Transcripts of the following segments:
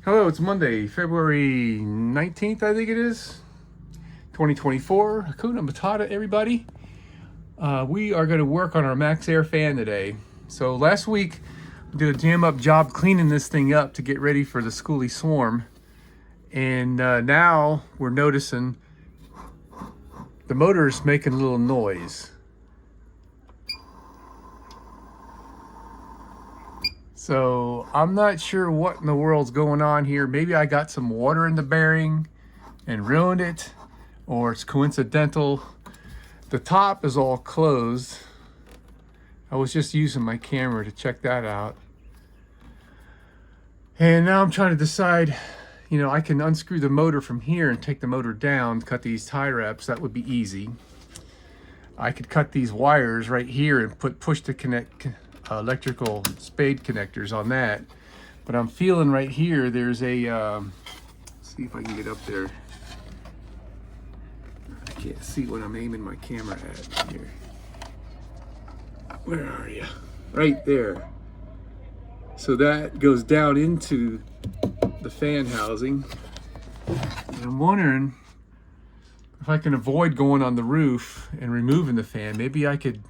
Hello, it's Monday, February 19th, I think it is, 2024. Hakuna Matata, everybody. We are going to work on our MaxxAir fan today. So last week, we did a jam-up job cleaning this thing up to get ready for the schooly swarm. And now we're noticing the motor's making a little noise. So I'm not sure what in the world's going on here. Maybe I got some water in the bearing and ruined it, or it's coincidental. The top is all closed. I was just using my camera to check that out. And now I'm trying to decide, I can unscrew the motor from here and take the motor down, cut these tie wraps. That would be easy. I could cut these wires right here and push to connect electrical spade connectors on that. But I'm feeling right here, there's a, let's see if I can get up there. I can't see what I'm aiming my camera at here. Where are you? Right there. So that goes down into the fan housing. And I'm wondering if I can avoid going on the roof and removing the fan. Maybe I could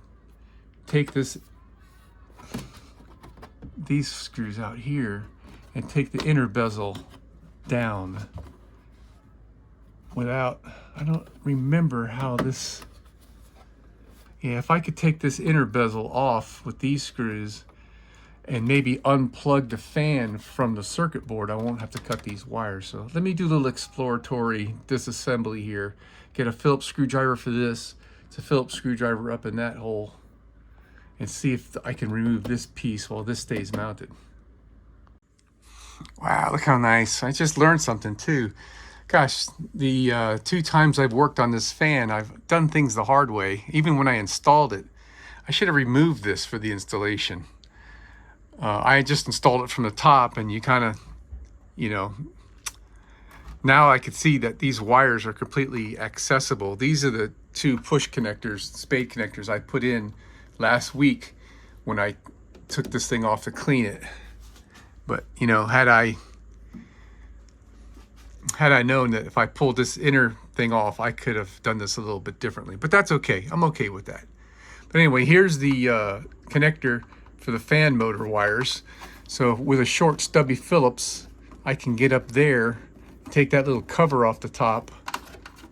take these screws out here and take the inner bezel down without, I don't remember how this, yeah, if I could take this inner bezel off with these screws and maybe unplug the fan from the circuit board, I won't have to cut these wires. So let me do a little exploratory disassembly here. Get a Phillips screwdriver for this. It's a Phillips screwdriver up in that hole, and see if I can remove this piece while this stays mounted. Wow, look how nice. I just learned something too. Gosh, the 2 times I've worked on this fan, I've done things the hard way. Even when I installed it, I should have removed this for the installation. I just installed it from the top, and you kind of, now I could see that these wires are completely accessible. These are the 2 push connectors, spade connectors I put in last week when I took this thing off to clean it. But had I known that if I pulled this inner thing off, I could have done this a little bit differently. But that's okay. I'm okay with that. But anyway, here's the connector for the fan motor wires. So with a short stubby Phillips, I can get up there, take that little cover off the top,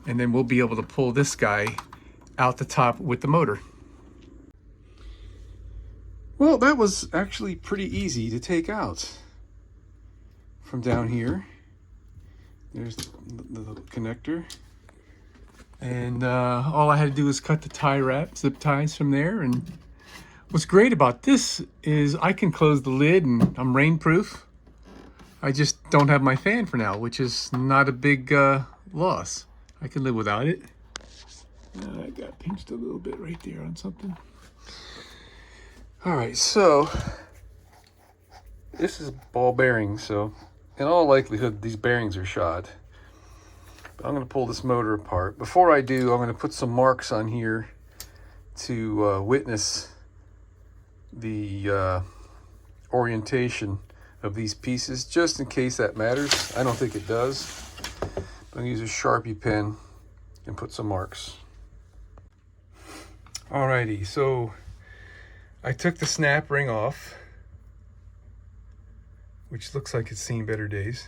and then we'll be able to pull this guy out the top with the motor. Well, that was actually pretty easy to take out from down here. There's the little connector. And all I had to do was cut the tie wrap, zip ties from there. And what's great about this is I can close the lid and I'm rainproof. I just don't have my fan for now, which is not a big loss. I can live without it. I got pinched a little bit right there on something. All right, so this is ball bearings, so in all likelihood these bearings are shot. But I'm going to pull this motor apart. Before I do, I'm going to put some marks on here to witness the orientation of these pieces, just in case that matters. I don't think it does. I'm going to use a Sharpie pen and put some marks. Alrighty, so I took the snap ring off, which looks like it's seen better days,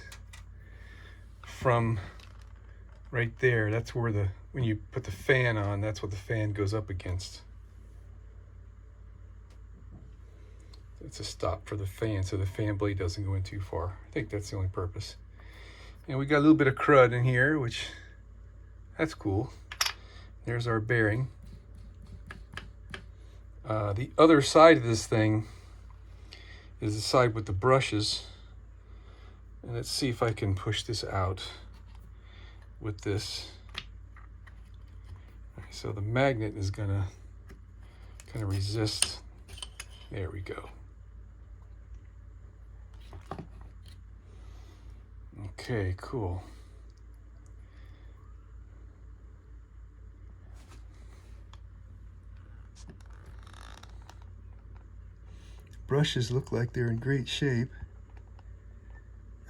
from right there. That's where when you put the fan on, that's what the fan goes up against. It's a stop for the fan, so the fan blade doesn't go in too far. I think that's the only purpose. And we got a little bit of crud in here, which, that's cool. There's our bearing. The other side of this thing is the side with the brushes. And let's see if I can push this out with this. All right, so the magnet is gonna kind of resist. There we go. Okay, cool. Brushes look like they're in great shape.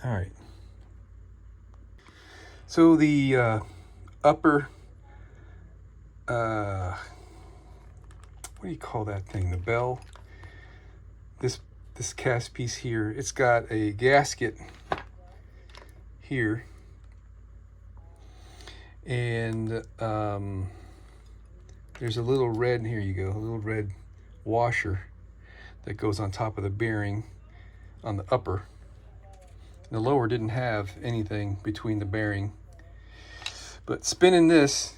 All right, So the upper, what do you call that thing? The bell. This cast piece here, it's got a gasket here, and there's a little red, here you go, a little red washer that goes on top of the bearing on the upper. The lower didn't have anything between the bearing. But spinning this,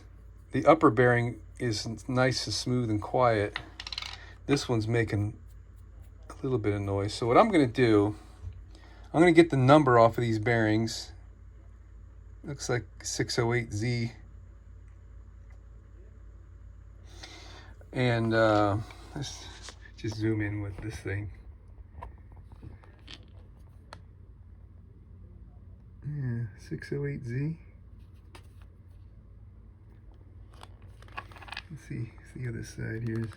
the upper bearing is nice and smooth and quiet. This one's making a little bit of noise. So what I'm going to do, I'm going to get the number off of these bearings. Looks like 608Z. And let's just zoom in with this thing. Yeah, 608Z. Let's see the other side here.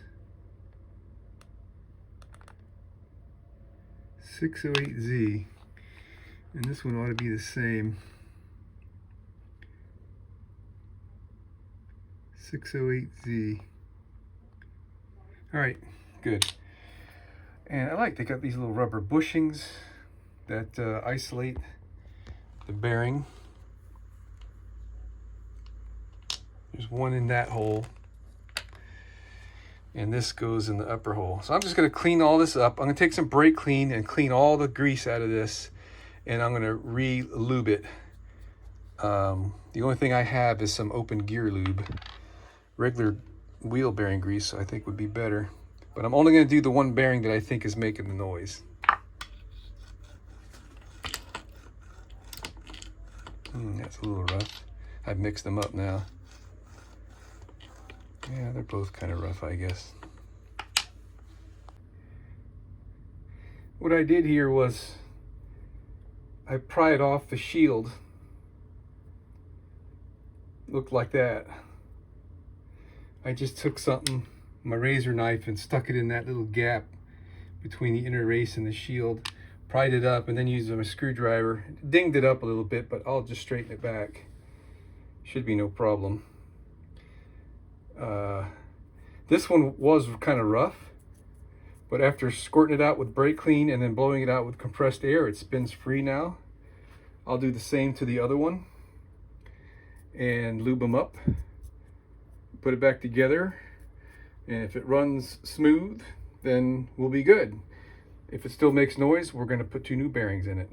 608Z. And this one ought to be the same. 608Z. All right, good. And I like, they got these little rubber bushings that isolate the bearing. There's one in that hole, and this goes in the upper hole. So I'm just going to clean all this up. I'm going to take some brake clean and clean all the grease out of this, and I'm going to re-lube it. The only thing I have is some open gear lube. Regular wheel bearing grease I think would be better, but I'm only going to do the one bearing that I think is making the noise. That's a little rough. I've mixed them up now. Yeah, they're both kind of rough, I guess. What I did here was I pried off the shield. Looked like that. I just took something, my razor knife, and stuck it in that little gap between the inner race and the shield. Pried it up and then used my screwdriver. Dinged it up a little bit, but I'll just straighten it back. Should be no problem. This one was kind of rough, but after squirting it out with brake clean and then blowing it out with compressed air, it spins free now. I'll do the same to the other one and lube them up, put it back together, and if it runs smooth, then we'll be good. If it still makes noise, we're going to put 2 new bearings in it.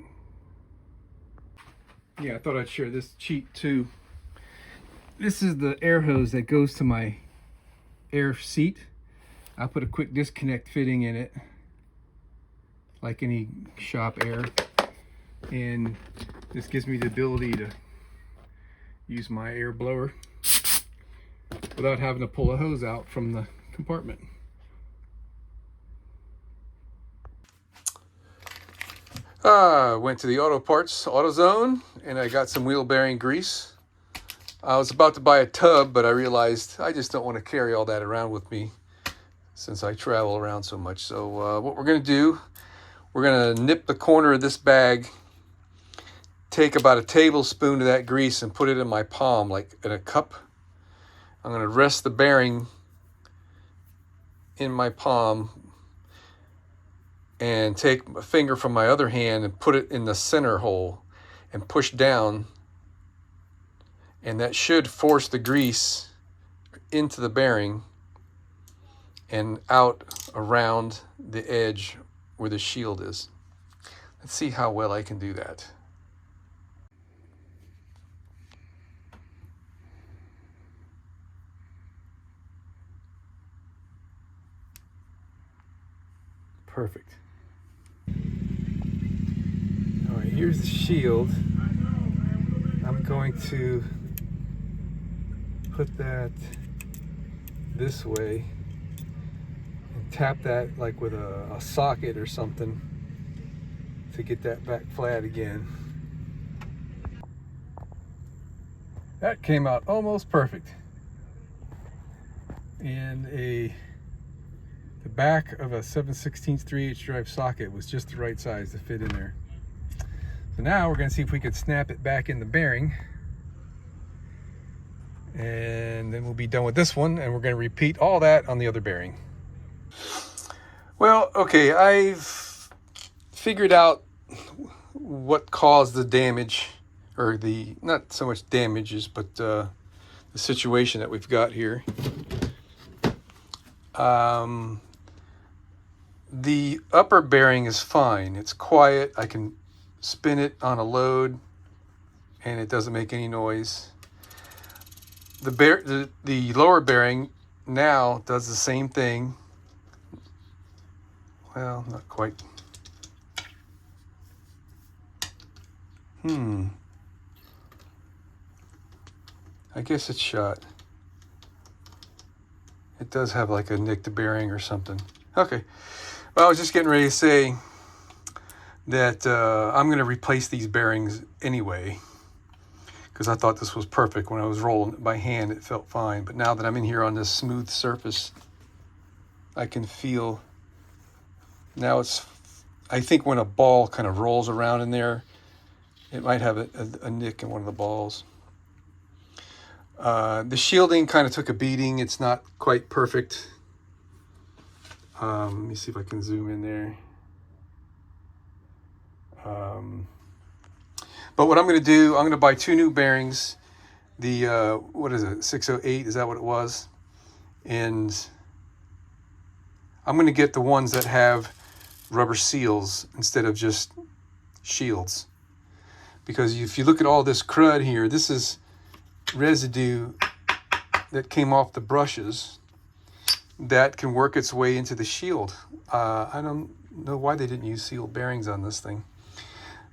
Yeah, I thought I'd share this cheat too. This is the air hose that goes to my air seat. I'll put a quick disconnect fitting in it, like any shop air. And this gives me the ability to use my air blower without having to pull a hose out from the compartment. Went to the auto parts, AutoZone, and I got some wheel bearing grease. I was about to buy a tub, but I realized I just don't want to carry all that around with me since I travel around so much. So what we're going to do, we're going to nip the corner of this bag, take about a tablespoon of that grease and put it in my palm, like in a cup. I'm going to rest the bearing in my palm and take a finger from my other hand and put it in the center hole and push down, and that should force the grease into the bearing and out around the edge where the shield is. Let's see how well I can do that. Perfect. All right, here's the shield. I'm going to put that this way and tap that like with a socket or something to get that back flat again. That came out almost perfect. And the back of a 7/16 3/8 drive socket was just the right size to fit in there. So now we're going to see if we could snap it back in the bearing. And then we'll be done with this one, and we're going to repeat all that on the other bearing. Well, okay, I've figured out what caused the damage, or the, not so much damages, but the situation that we've got here. The upper bearing is fine. It's quiet. I can spin it on a load and it doesn't make any noise. The lower bearing now does the same thing. Well, not quite. I guess it's shot. It does have like a nicked bearing or something. Okay. Well, I was just getting ready to say that I'm going to replace these bearings anyway, because I thought this was perfect. When I was rolling it by hand, it felt fine. But now that I'm in here on this smooth surface, I can feel, now it's, I think when a ball kind of rolls around in there, it might have a nick in one of the balls. The shielding kind of took a beating. It's not quite perfect. Let me see if I can zoom in there. But what I'm going to do, I'm going to buy 2 new bearings. The, what is it, 608, is that what it was? And I'm going to get the ones that have rubber seals instead of just shields. Because if you look at all this crud here, this is residue that came off the brushes that can work its way into the shield. I don't know why they didn't use sealed bearings on this thing.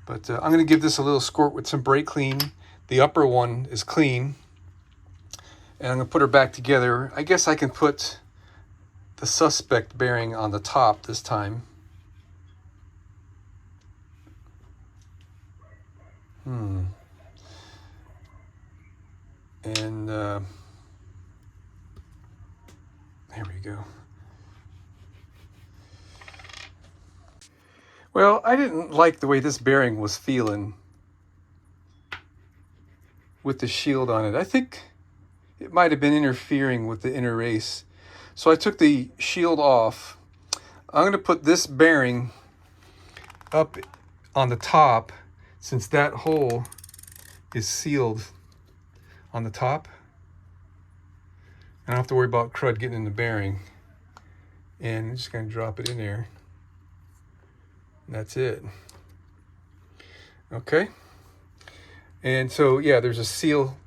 But I'm going to give this a little squirt with some brake clean. The upper one is clean. And I'm going to put her back together. I guess I can put the suspect bearing on the top this time. And there we go. Well, I didn't like the way this bearing was feeling with the shield on it. I think it might have been interfering with the inner race. So I took the shield off. I'm going to put this bearing up on the top, since that hole is sealed on the top. I don't have to worry about crud getting in the bearing. And I'm just going to drop it in there. That's it. Okay. And so, yeah, there's a seal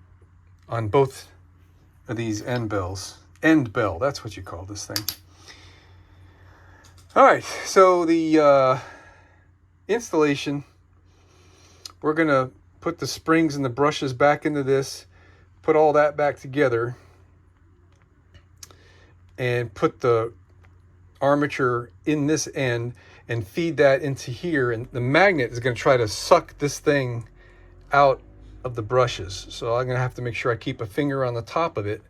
on both of these end bells. End bell, that's what you call this thing. All right, so the installation, we're going to put the springs and the brushes back into this, put all that back together, and put the armature in this end and feed that into here, and the magnet is going to try to suck this thing out of the brushes. So I'm going to have to make sure I keep a finger on the top of it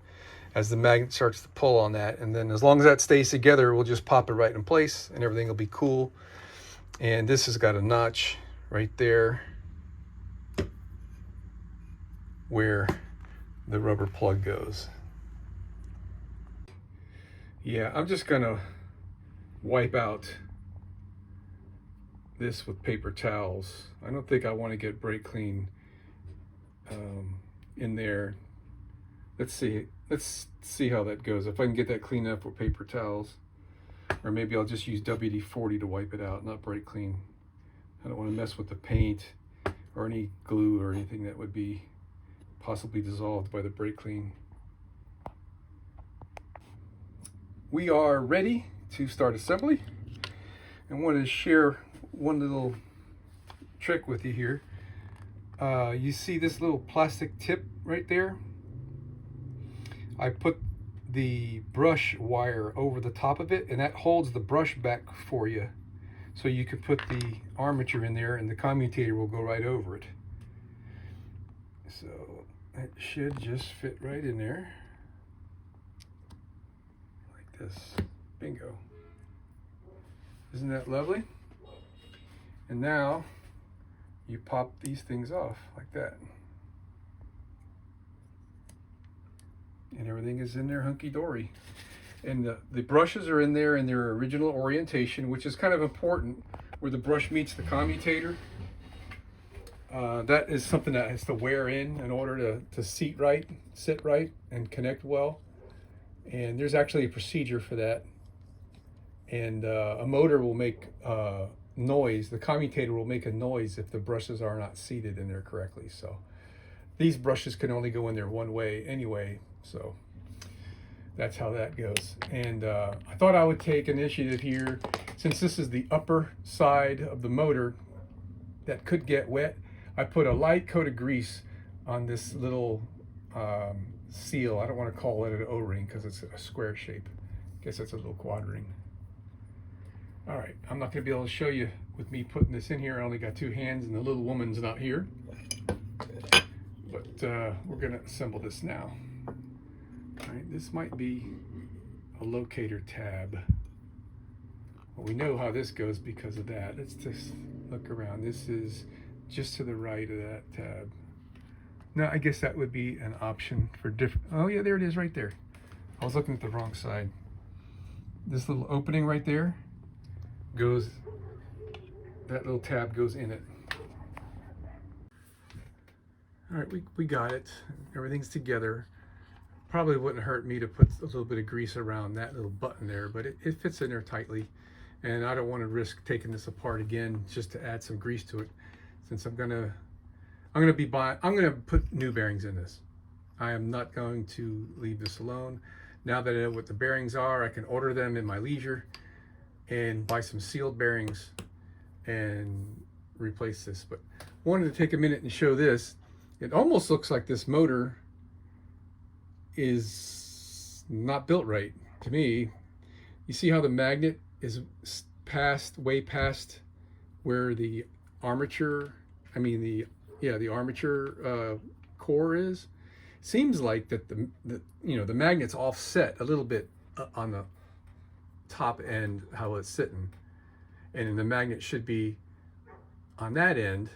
as the magnet starts to pull on that, and then as long as that stays together, we'll just pop it right in place and everything will be cool. And this has got a notch right there where the rubber plug goes. Yeah, I'm just gonna wipe out this with paper towels. I don't think I want to get brake clean in there. Let's see how that goes. If I can get that cleaned up with paper towels, or maybe I'll just use WD-40 to wipe it out, not brake clean. I don't want to mess with the paint or any glue or anything that would be possibly dissolved by the brake clean. We are ready to start assembly. I wanted to share one little trick with you here. You see this little plastic tip right there? I put the brush wire over the top of it, and that holds the brush back for you. So you could put the armature in there and the commutator will go right over it. So it should just fit right in there. Like this. Bingo. Isn't that lovely? And now you pop these things off like that. and everything is in there hunky-dory. And the brushes are in there in their original orientation, which is kind of important, where the brush meets the commutator. That is something that has to wear in order to sit right, and connect well. And there's actually a procedure for that. And a motor will make noise. The commutator will make a noise if the brushes are not seated in there correctly. So these brushes can only go in there one way anyway. So that's how that goes. And I thought I would take initiative here, since this is the upper side of the motor that could get wet. I put a light coat of grease on this little seal. I don't want to call it an O-ring because it's a square shape. I guess it's a little quad ring. All right, I'm not going to be able to show you with me putting this in here. I only got two hands and the little woman's not here. But we're going to assemble this now. All right, this might be a locator tab. Well, we know how this goes because of that. Let's just look around. This is just to the right of that tab. Now, I guess that would be an option for different. Oh yeah, there it is right there. I was looking at the wrong side. This little opening right there goes, that little tab goes in it. All right, we got it. Everything's together. Probably wouldn't hurt me to put a little bit of grease around that little button there, but it fits in there tightly. And I don't want to risk taking this apart again just to add some grease to it, since I'm gonna put new bearings in this. I am not going to leave this alone. Now that I know what the bearings are, I can order them in my leisure and buy some sealed bearings and replace this. But wanted to take a minute and show this. It almost looks like this motor is not built right to me. You see how the magnet is way past where the armature, the armature core is. Seems like that the magnet's offset a little bit on the top end, how it's sitting, and the magnet should be on that end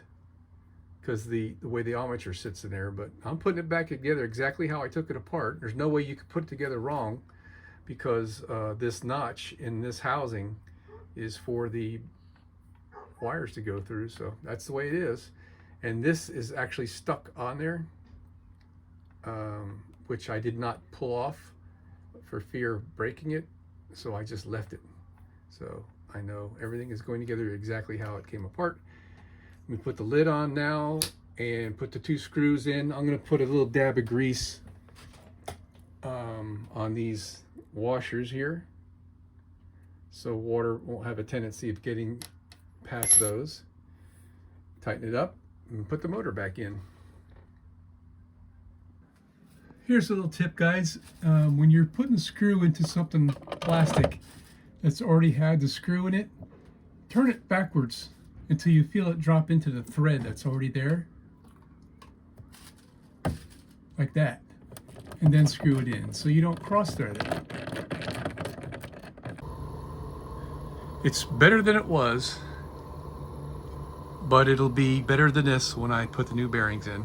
because the way the armature sits in there. But I'm putting it back together exactly how I took it apart. There's no way you could put it together wrong, because this notch in this housing is for the wires to go through. So that's the way it is. And this is actually stuck on there, which I did not pull off for fear of breaking it. So I just left it. So I know everything is going together exactly how it came apart. We put the lid on now and put the two screws in. I'm going to put a little dab of grease on these washers here, so water won't have a tendency of getting past those. Tighten it up and put the motor back in. Here's a little tip, guys. When you're putting a screw into something plastic that's already had the screw in it, turn it backwards until you feel it drop into the thread that's already there, like that, and then screw it in so you don't cross thread it. It's better than it was, but it'll be better than this when I put the new bearings in.